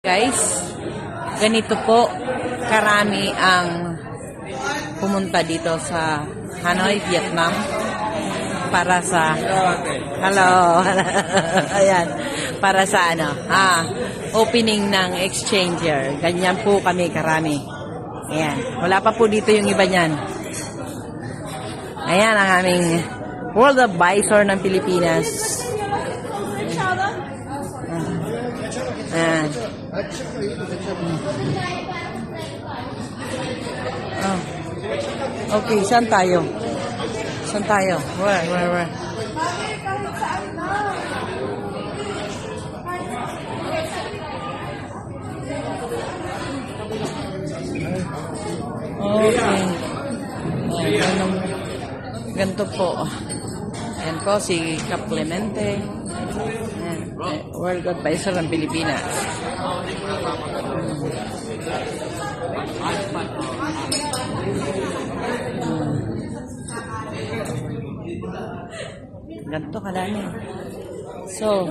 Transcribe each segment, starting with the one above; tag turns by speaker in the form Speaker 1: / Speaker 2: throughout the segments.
Speaker 1: Guys, ganito po karami ang pumunta dito sa Hanoi, Vietnam para sa ayan, para sa opening ng exchanger. Ganyan po kami karami. Ayan, wala pa po dito yung iba niyan. Ayan ang aming World of Visor ng Pilipinas. Ayan. Oh. Okay, saan tayo? Saan tayo? Where? Okay. Ayan, ganito po. Ayan po si Cap Clemente. Ayan, World Advisor ng Pilipinas. Ganito kadami. So,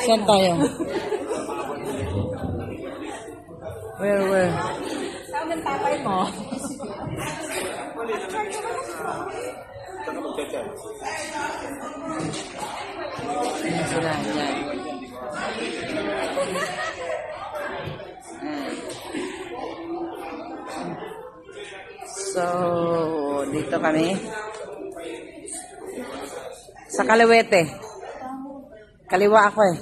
Speaker 1: saan tayo? Where?
Speaker 2: Saan ang tatay mo?
Speaker 1: Ayan sila. Ayan. So, dito kami. Sa Kaliwete. Kaliwa ako eh.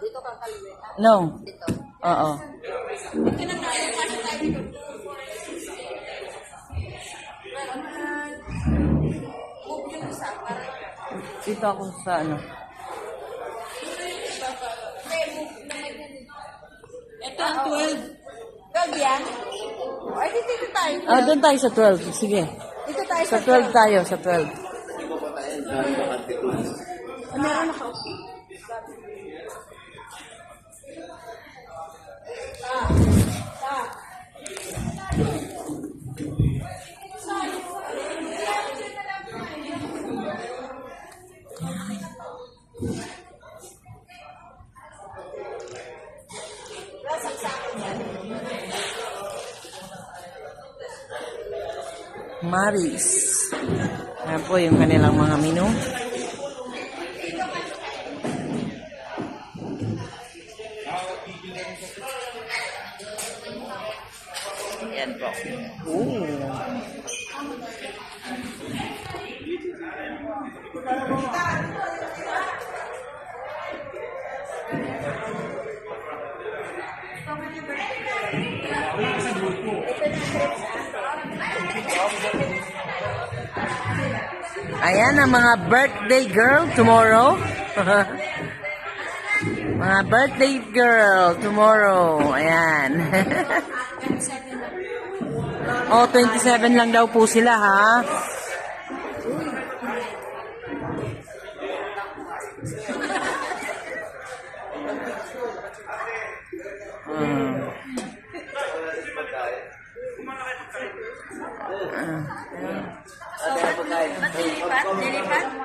Speaker 2: Dito ka kaliwe.
Speaker 1: No.
Speaker 2: Dito.
Speaker 1: Oo. Dito ako sa ano.
Speaker 2: Ito ang 12. 12 yan? Ay, dito tayo.
Speaker 1: Doon tayo sa 12. Sige.
Speaker 2: Dito tayo
Speaker 1: Sa 12 tayo, sa 12.
Speaker 2: Meron ako.
Speaker 1: Maris. Ayan po yung kanilang mga menu. Ayan po. Ooh. Ayan ang mga birthday girl tomorrow. Mga birthday girl tomorrow. Ayan. Oh, 27 lang daw po sila, ha?
Speaker 2: Lilipat?